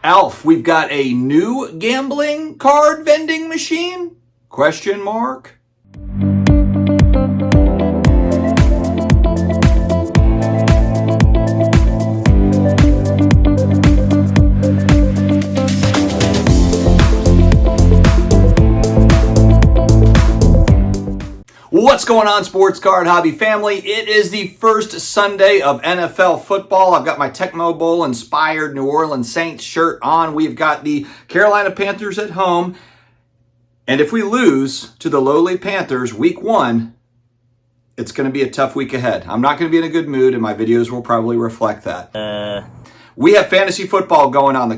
Alf, we've got a new gambling card vending machine? Question mark. What's going on, sports card hobby family? It is the first Sunday of NFL football. I've got my Tecmo Bowl inspired New Orleans Saints shirt on. We've got the Carolina Panthers at home. And if we lose to the lowly Panthers week 1, it's going to be a tough week ahead. I'm not going to be in a good mood, and my videos will probably reflect that. We have fantasy football going on.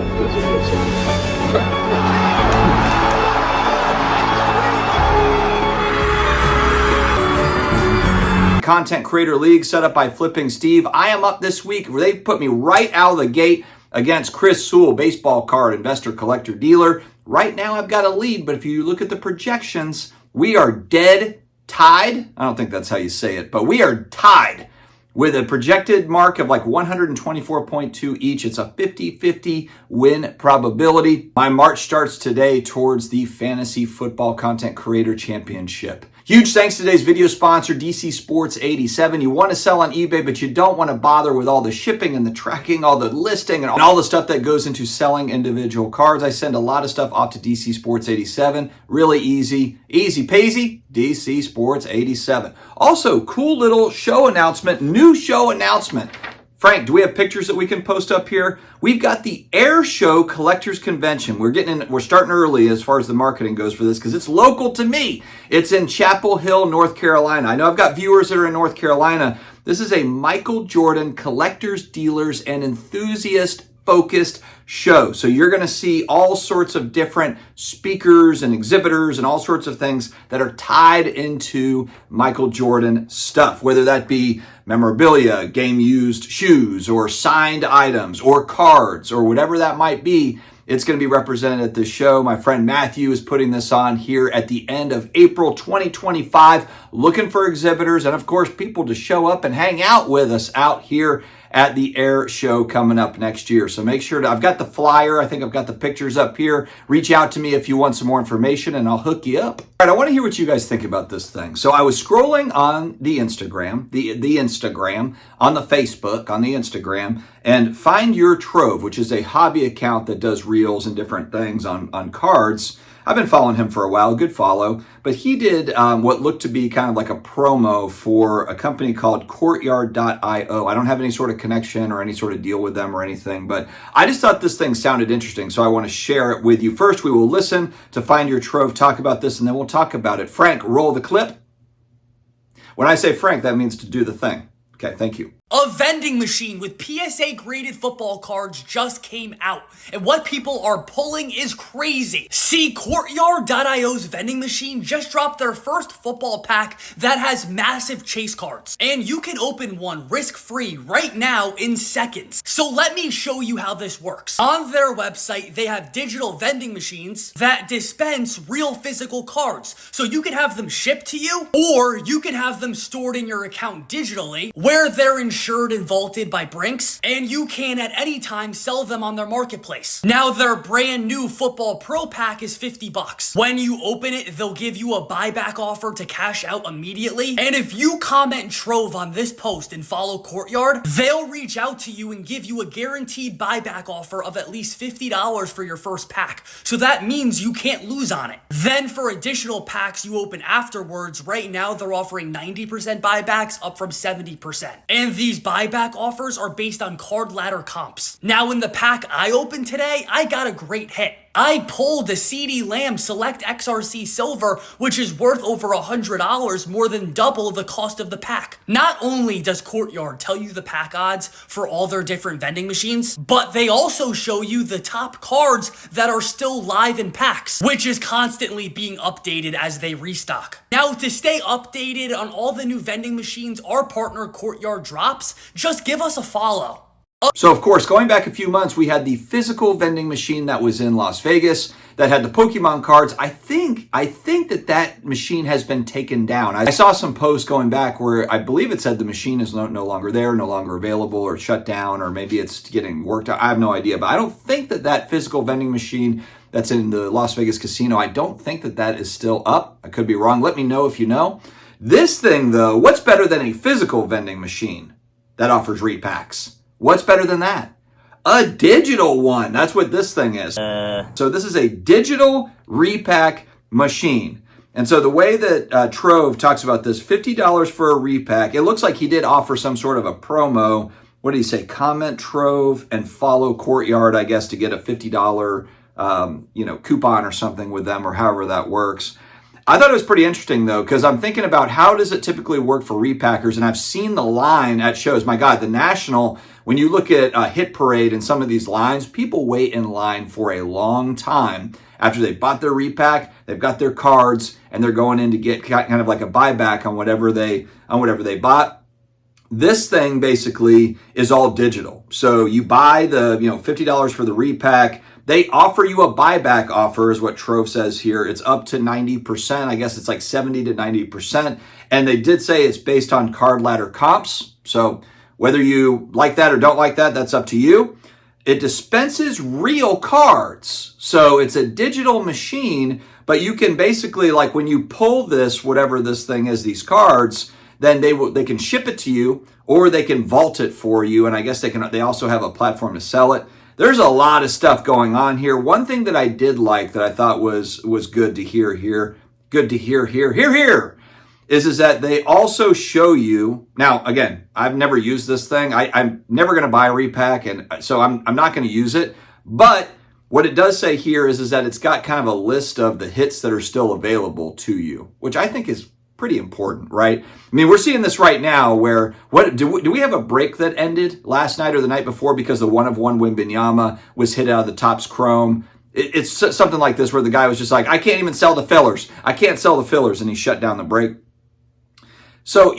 Content Creator League set up by Flipping Steve. I am up this week. They put me right out of the gate against Chris Sewell, baseball card investor, collector, dealer. Right now I've got a lead, but if you look at the projections, we are dead tied. I don't think that's how you say it, but we are tied with a projected mark of like 124.2 each. It's a 50-50 win probability. My march starts today towards the Fantasy Football Content Creator Championship. Huge thanks to today's video sponsor, DC Sports 87. You want to sell on eBay, but you don't want to bother with all the shipping and the tracking, all the listing, and all the stuff that goes into selling individual cards. I send a lot of stuff off to DC Sports 87. Really easy peasy, DC Sports 87. Also, cool little show announcement, new show announcement. Frank, do we have pictures that we can post up here? We've got the Air Show Collectors Convention. We're starting early as far as the marketing goes for this because it's local to me. It's in Chapel Hill, North Carolina. I know I've got viewers that are in North Carolina. This is a Michael Jordan collectors, dealers, and enthusiast focused show. So you're going to see all sorts of different speakers and exhibitors and all sorts of things that are tied into Michael Jordan stuff, whether that be memorabilia, game used shoes, or signed items, or cards, or whatever that might be. It's going to be represented at this show. My friend Matthew is putting this on here at the end of April 2025, looking for exhibitors and, of course, people to show up and hang out with us out here at the Air Show coming up next year. So make sure I've got the flyer. I think I've got the pictures up here. Reach out to me if you want some more information and I'll hook you up. All right, I want to hear what you guys think about this thing. So I was scrolling on the Instagram, the Instagram, on the Facebook, on the Instagram, and Find Your Trove, which is a hobby account that does reels and different things on cards. I've been following him for a while, good follow, but he did what looked to be kind of like a promo for a company called Courtyard.io. I don't have any sort of connection or any sort of deal with them or anything, but I just thought this thing sounded interesting, so I want to share it with you. First, we will listen to Find Your Trove talk about this, and then we'll talk about it. Frank, roll the clip. When I say Frank, that means to do the thing. Okay, thank you. A vending machine with PSA graded football cards just came out, and what people are pulling is crazy. See, Courtyard.io's vending machine just dropped their first football pack that has massive chase cards, and you can open one risk-free right now in seconds. So let me show you how this works. On their website, they have digital vending machines that dispense real physical cards, so you can have them shipped to you, or you can have them stored in your account digitally, where they're insured and vaulted by Brinks, and you can at any time sell them on their marketplace. Now, their brand new Football Pro Pack is $50. When you open it, they'll give you a buyback offer to cash out immediately, and if you comment Trove on this post and follow Courtyard, they'll reach out to you and give you a guaranteed buyback offer of at least $50 for your first pack, so that means you can't lose on it. Then for additional packs you open afterwards, right now they're offering 90% buybacks up from 70%. And these buyback offers are based on card ladder comps. Now in the pack I opened today, I got a great hit. I pulled a CeeDee Lamb Select XRC Silver, which is worth over $100, more than double the cost of the pack. Not only does Courtyard tell you the pack odds for all their different vending machines, but they also show you the top cards that are still live in packs, which is constantly being updated as they restock. Now, to stay updated on all the new vending machines our partner Courtyard drops, just give us a follow. So, of course, going back a few months, we had the physical vending machine that was in Las Vegas that had the Pokemon cards. I think that machine has been taken down. I saw some posts going back where I believe it said the machine is no longer there, no longer available, or shut down, or maybe it's getting worked out. I have no idea, but I don't think that physical vending machine that's in the Las Vegas casino, I don't think that is still up. I could be wrong. Let me know if you know. This thing, though, what's better than a physical vending machine that offers repacks? What's better than that? A digital one. That's what this thing is. So this is a digital repack machine. And so the way that Trove talks about this, $50 for a repack. It looks like he did offer some sort of a promo. What did he say? Comment Trove and follow Courtyard, I guess, to get a $50 coupon or something with them, or however that works. I thought it was pretty interesting, though, because I'm thinking about how does it typically work for repackers, and I've seen the line at shows. My God, the National, when you look at Hit Parade and some of these lines, people wait in line for a long time after they bought their repack, they've got their cards, and they're going in to get kind of like a buyback on whatever they bought. This thing basically is all digital. So you buy the $50 for the repack. They offer you a buyback offer, is what Trove says here. It's up to 90%. I guess it's like 70 to 90%. And they did say it's based on card ladder comps. So whether you like that or don't like that, that's up to you. It dispenses real cards. So it's a digital machine, but you can basically, like when you pull this, whatever this thing is, these cards, then they can ship it to you, or they can vault it for you. And I guess they also have a platform to sell it. There's a lot of stuff going on here. One thing that I did like that I thought was good to hear here, is that they also show you, now again, I've never used this thing. I'm never going to buy a repack, and so I'm not going to use it. But what it does say here is that it's got kind of a list of the hits that are still available to you, which I think is pretty important, right? I mean, we're seeing this right now where, do we have a break that ended last night or the night before because the 1-of-1 Wembanyama was hit out of the Topps Chrome? It's something like this where the guy was just like, I can't even sell the fillers. I can't sell the fillers, and he shut down the break. So,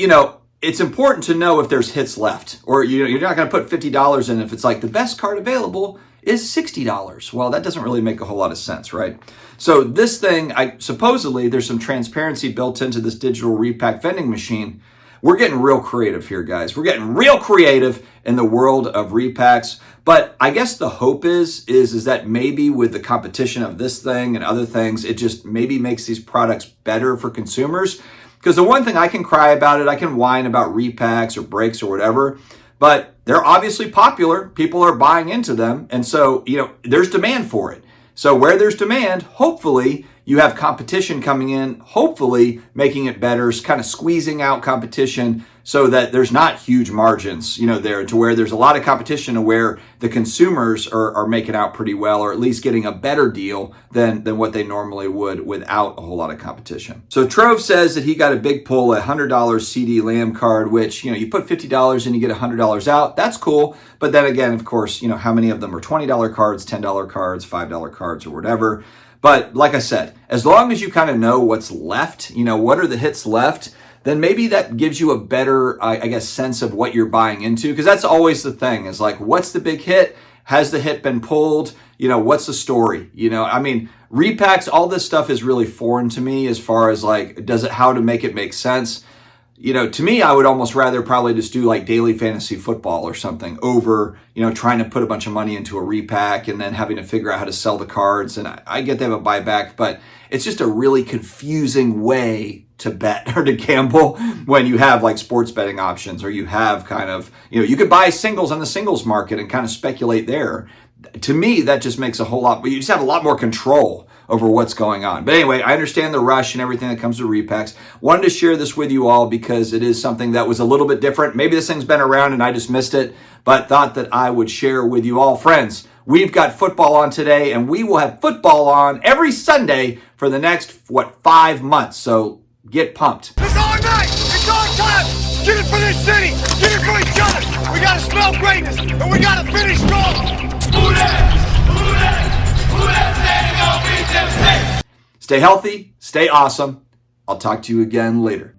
it's important to know if there's hits left, or you're not going to put $50 in if it's like the best card available is $60. Well, that doesn't really make a whole lot of sense, right? So this thing, supposedly there's some transparency built into this digital repack vending machine. We're getting real creative here, guys. We're getting real creative in the world of repacks. But I guess the hope is that maybe with the competition of this thing and other things, it just maybe makes these products better for consumers. Because the one thing I can cry about it, I can whine about repacks or breaks or whatever, but they're obviously popular. People are buying into them. And so, there's demand for it. So where there's demand, hopefully you have competition coming in, hopefully making it better, kind of squeezing out competition so that there's not huge margins, there to where there's a lot of competition to where the consumers are making out pretty well, or at least getting a better deal than what they normally would without a whole lot of competition. So Trove says that he got a big pull, a $100 CD Lamb card, which, you put $50 in, you get $100 out. That's cool. But then again, of course, how many of them are $20 cards, $10 cards, $5 cards, or whatever. But like I said, as long as you kind of know what's left, what are the hits left, then maybe that gives you a better, I guess, sense of what you're buying into. Because that's always the thing, is like, what's the big hit? Has the hit been pulled? What's the story? Repacks, all this stuff is really foreign to me as far as like, how to make it make sense. To me, I would almost rather probably just do like daily fantasy football or something over, trying to put a bunch of money into a repack and then having to figure out how to sell the cards. And I get they have a buyback, but it's just a really confusing way to bet or to gamble when you have like sports betting options, or you have kind of, you could buy singles on the singles market and kind of speculate there. To me, that just makes a whole lot, but you just have a lot more control over what's going on. But anyway, I understand the rush and everything that comes to repacks. Wanted to share this with you all because it is something that was a little bit different. Maybe this thing's been around and I just missed it, but thought that I would share with you all. Friends, we've got football on today, and we will have football on every Sunday for the next, 5 months. So get pumped. It's our night! It's our time! Get it for this city! Get it for each other! We gotta smell greatness, and we gotta finish strong! Stay healthy, stay awesome. I'll talk to you again later.